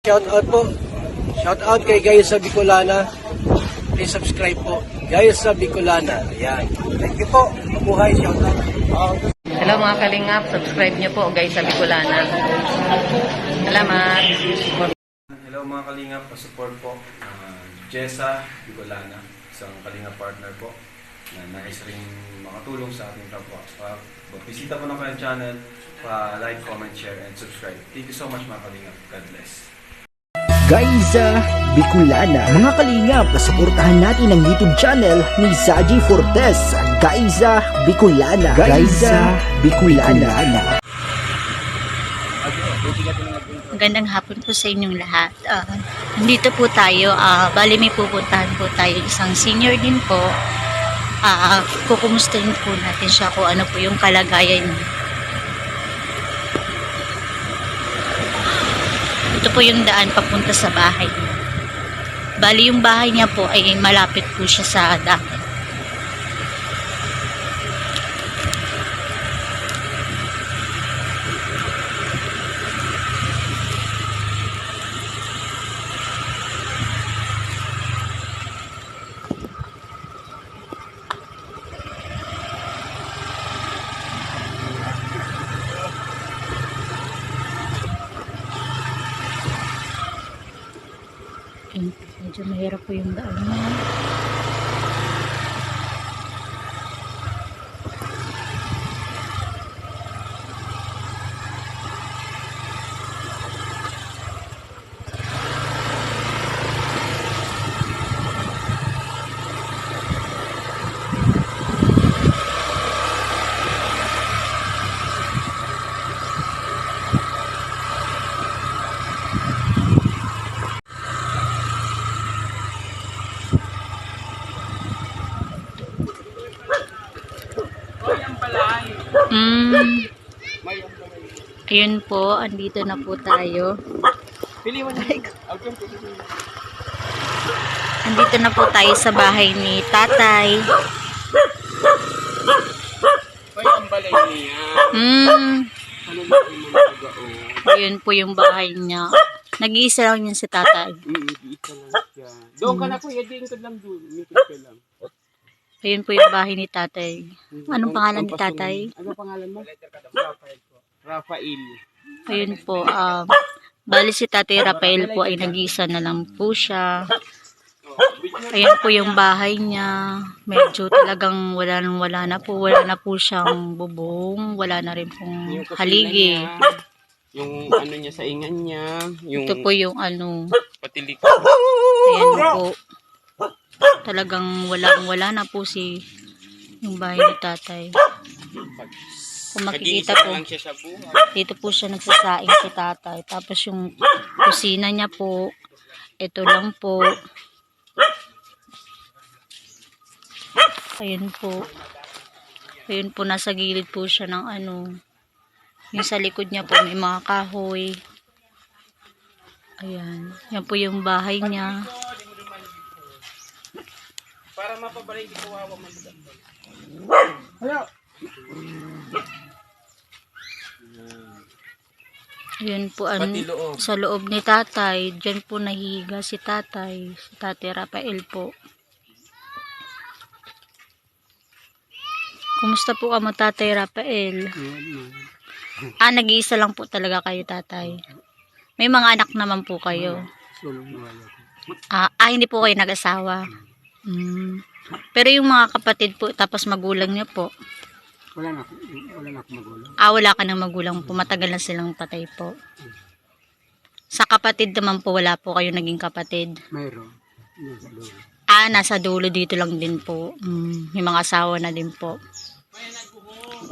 shout out po. Shout out kay Gayus sa Bicolana. Please subscribe po. Gayus sa Bicolana. Ayan. Thank you po. Mabuhay. Shout out. Hello mga kalingap, subscribe nyo po guys sa Bicolana. Salamat. Hello mga kalingap, support po. Jessa Bicolana, isang kalingap partner po na nais ring makatulong sa ating kapwa. Bisita po ng kanyang channel, like, comment, share, and subscribe. Thank you so much mga kalingap. God bless. Gayza Bicolana. Mga kalingap, suportahan natin ang YouTube channel ni Zaji Fortes. Gayza Bicolana. Gayza Bicolana. Magandang hapon po sa inyong lahat. Nandito po tayo. Bali may pupuntahan po tayo. Isang senior din po. Kukumustahin po natin siya kung ano po yung kalagayan niya. Ito po yung daan papunta sa bahay niya. Bali yung bahay niya po ay malapit po siya sa dagat. Medyo mahirap po yung daan niya. Ayun po, andito na po tayo. Andito na po tayo sa bahay ni tatay. Ayun po yung bahay niya. Nag-iisa lang yun si tatay. Doon ka na kuya, diin ko lang doon. Mikit ka lang. Ayun po yung bahay ni tatay. Anong pangalan ni tatay? Ano pangalan mo? Rafael. Ayun po, bali si Tatay Rafael po ay nag-isa na lang po siya. Ayun po yung bahay niya. Medyo talagang wala na po. Wala na po siyang bubong. Wala na rin pong haligi. Yung ano niya sa ingan niya. Yung Ito po yung ano. patilik. Ayan po. Talagang wala na po yung bahay ni tatay. Kung makikita po, lang siya sa buhay. dito po siya nagsasaing si tatay. Tapos yung kusina niya po, ito lang po. Ayun po. Ayun po, nasa gilid po siya ng ano. Yung sa likod niya po, may mga kahoy. Ayan. Yan po yung bahay niya. Para mapabalik ko wawa man. Ayun po, Pati loob. sa loob ni tatay, dyan po nahiga si tatay Rafael po. Kumusta po ka mo, Tatay Rafael? Nag-iisa lang po talaga kayo, tatay. May mga anak naman po kayo. Hindi po kayo nag-asawa. Pero yung mga kapatid po, tapos magulang niyo po. Wala na akong magulang. Wala ka ng magulang po. Matagal na silang patay po. Sa kapatid naman po, wala po kayo naging kapatid. Mayroon. Nasa dulo dito lang din po. May mga asawa na din po.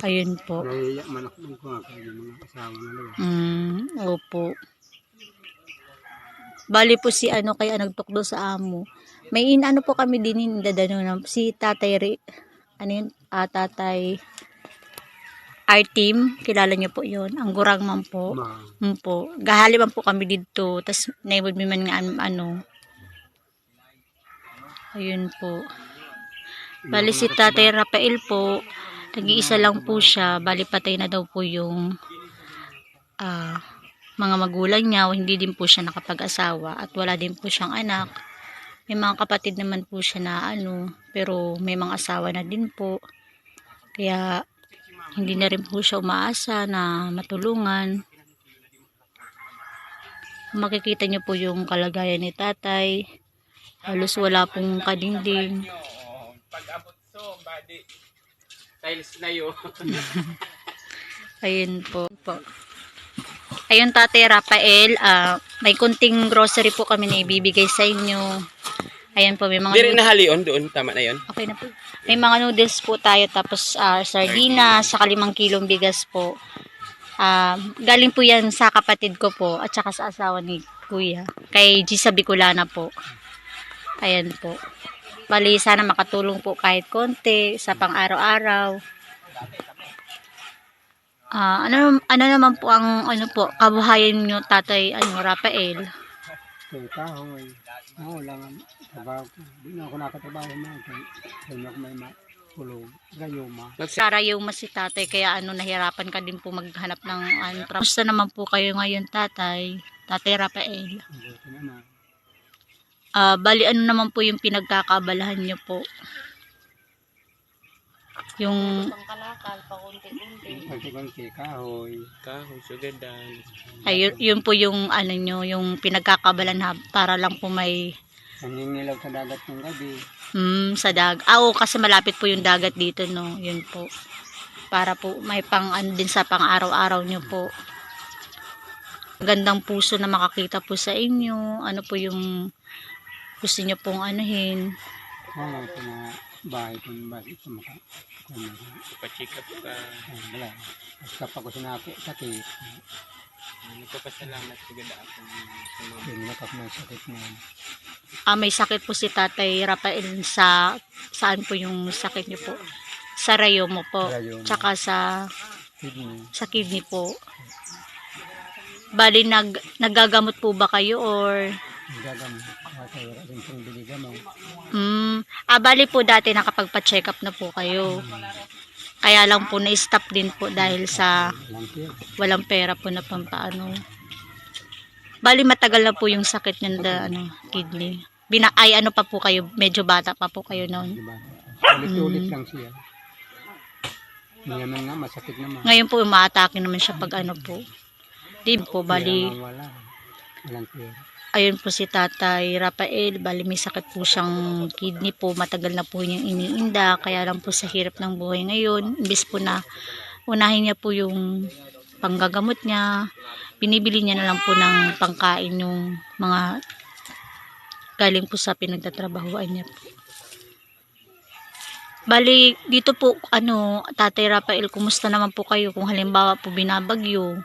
Ayun po. Naiyak man ako ng mga asawa na lang. Opo. Bali po si kaya nagtukdo sa amo. May ano po kami din dadano si Tatay Tatay R-Team, kilala niyo po yun. Ang gurang man po. Po. Gahali man po kami dito. Tapos naibod man nga ano. Ayun po. Bali si Tatay Rafael po, nag-iisa lang po siya. Bali patay na daw po yung mga magulang niya, hindi din po siya nakapag-asawa at wala din po siyang anak. May mga kapatid naman po siya na pero may mga asawa na din po. Kaya hindi na rin po siya umaasa na matulungan. Makikita niyo po yung kalagayan ni tatay. Halos wala pong kadingding. Pag-abot so, body. Tiles na yun. Ayun po. Ayun, Tatay Rafael, may kunting grocery po kami na ibibigay sa inyo. Ayan po, may mga Hindi rin nahalion doon. Tama na yun. okay na po. May mga noodles po tayo, tapos sardinas, saka 5 kilong bigas po. Galing po yan sa kapatid ko po, at saka sa asawa ni Kuya. Kay Gisa Bicolana po. Ayan po. Bali, sana makatulong po kahit konti sa pang-araw-araw. Ano naman po ang kabuhayan niyo, Tatay Rafael? Kahoy. Oo, lang ang trabaho ko. Di na ako nakatrabaho na. Kaya ako may matulog. Gayuma. Karayuma si Tatay, kaya nahirapan ka din po maghanap ng trabaho. Gusto naman po kayo ngayon, Tatay Rafael? Buti naman. Bali, ano naman po yung pinagkakabalahan niyo po? Yung Pagkakunti, kahoy. Kahoy, sugadan. yun po yung yung pinagkakabalan para lang po may Nangingilaw sa dagat ng gabi. sa oo, kasi malapit po yung dagat dito, no. Yun po. Para po may din sa pang-araw-araw nyo po. Gandang puso na makakita po sa inyo. Ano po yung gusto nyo pong anuhin. Oo, ito na bahay kung bakit ito Pa-check up ka. wala. Basta pa ko sinako, sakit. Nagpapasalamat sigada ako. Pinakap na sakit na. May sakit po si Tatay Rafael saan po yung sakit nyo po? Sa rayomo po. Rayomo. Tsaka sa Kidney. kidney po. Bali, nagagamot po ba kayo or Gagamot. Kaya wala rin pong biligamot. bali po dati nakapagpa-check up na po kayo. Kaya lang po na-stop din po dahil sa Lampir. walang pera po na pampaano. Bali matagal na po yung sakit niyan kidney. Ano pa po kayo, medyo bata pa po kayo noon. Diba? Ulit-ulit lang siya. Ngayon nga, masakit naman. Ngayon po umaatake naman siya pag po. Di po bali. Wala. Walang pera. Ayun po si Tatay Rafael, bali may sakit po siyang kidney po, matagal na po niyang iniinda, kaya lang po sa hirap ng buhay ngayon, imbis po na unahin niya po yung panggagamot niya, binibili niya na lang po ng pangkain yung mga galing po sa pinagtatrabahuan niya po. Bali, dito po, Tatay Rafael, kumusta naman po kayo kung halimbawa po binabagyo?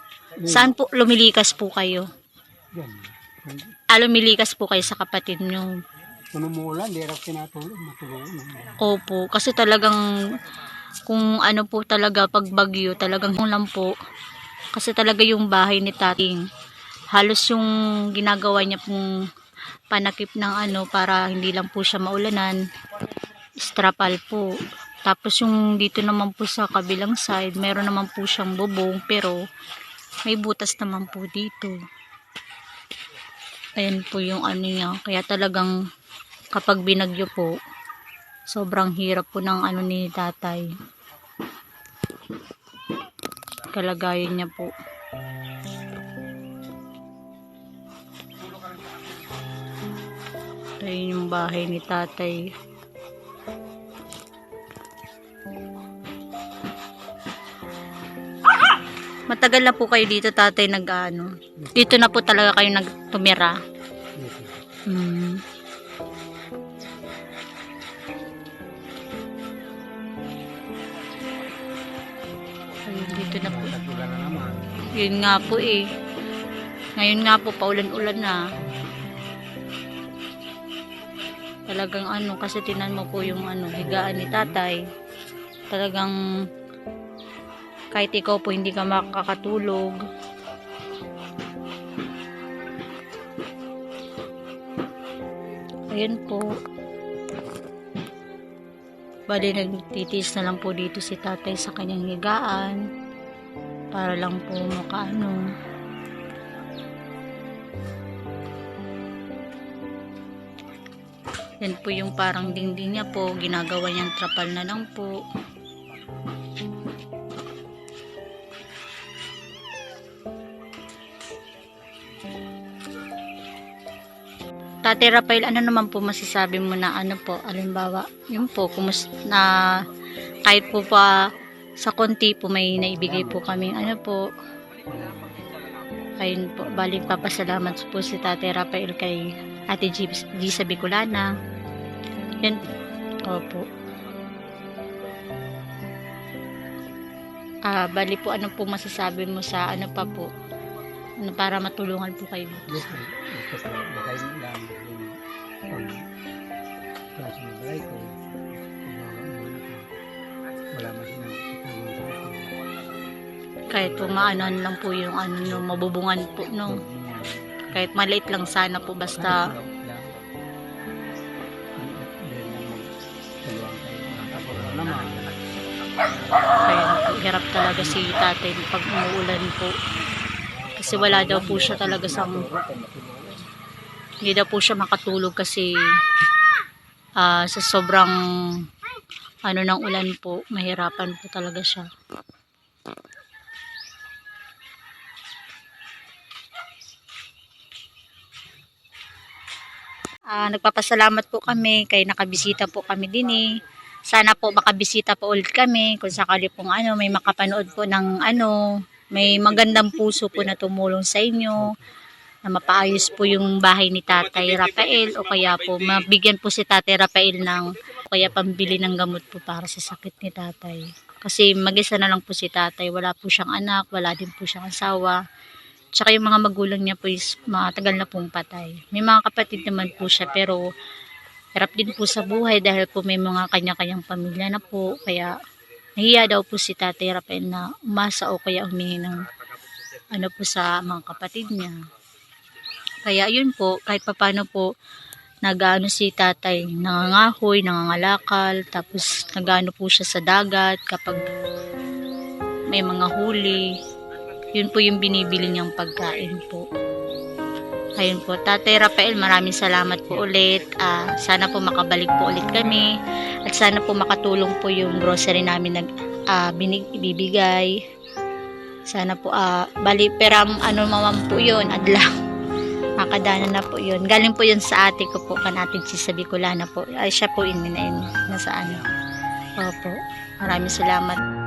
Saan po lumilikas po kayo? Yan. Lumilikas po kayo sa kapatid niyo. Kung umuulan, di rin pinatulog, matulungan. Opo, kasi talagang kung po talaga pag bagyo, talagang lang po. Kasi talaga yung bahay ni Tating, halos yung ginagawa niya pong panakip ng para hindi lang po siya maulanan, strapal po. Tapos yung dito naman po sa kabilang side, meron naman po siyang bubong, pero may butas naman po dito. Ayan po yung niya. Kaya talagang kapag binagyo po, sobrang hirap po ng ni Tatay. Kalagayan niya po. Ayan yung bahay ni Tatay. Matagal na po kayo dito, Tatay, dito na po talaga kayo nagtumira. Ayun, dito na po. Tatulan na naman. Yun nga po eh. Ngayon nga po, paulan-ulan na. Talagang kasi tinan mo po yung higaan ni Tatay. Talagang kahit ikaw po hindi ka makakatulog. Ayan po. Bali, nagtitiis na lang po dito si Tatay sa kanyang higaan. Para lang po Yan po yung parang dingding niya po. Ginagawa niyang trapal na lang po. Tate Rafael, ano naman po masasabi mo na ano po, alimbawa, yun po, na kahit po pa sa konti po may naibigay po kaming ano po, ayun po, bali papasalamat po si Tate Rafael kay Ate G sa Bicolana. Yan, opo. Bali po, ano po masasabi mo sa ano pa po, ano, para matulungan po kayo. Yes, kasi nakain lang yung klase ng balay ko. Wala masinang Kahit po maanon lang po yung ano, no, mabubungan po, no. Kahit maliit lang sana po, basta ayun po, hirap talaga si tatay pag umuulan po. Kasi wala daw po siya talaga hindi daw po siya makatulog kasi sa sobrang ano ng ulan po, mahirapan po talaga siya. Nagpapasalamat po kami kay nakabisita po kami din eh. Sana po makabisita po ulit kami kung sakali pong ano, may makapanood po ng ano, may magandang puso po na tumulong sa inyo na mapaayos po yung bahay ni Tatay Rafael o kaya po mabigyan po si Tatay Rafael ng kaya pambili ng gamot po para sa sakit ni Tatay. Kasi mag-isa na lang po si Tatay, wala po siyang anak, wala din po siyang asawa. Tsaka yung mga magulang niya po is matagal na pong patay. May mga kapatid naman po siya pero hirap din po sa buhay dahil po may mga kanya-kanyang pamilya na po. Kaya nahiya daw po si Tatay Rafael na umasa o kaya humingi ng ano po sa mga kapatid niya. Kaya yun po, kahit papano po nag-ano si Tatay, nangangahoy, nangangalakal, tapos nag-ano po siya sa dagat kapag may mga huli. Yun po yung binibili niyang pagkain po. Ayun po, Tatay Rafael, maraming salamat po ulit. Sana po makabalik po ulit kami. At sana po makatulong po yung grocery namin na ibibigay. Sana po, bali perang ano mamam po yun, adlang. Makadana na po yun. Galing po yun sa ate ko po, kanatid si sa Bicolana po. Siya po yun, nasa ano. Opo, maraming salamat.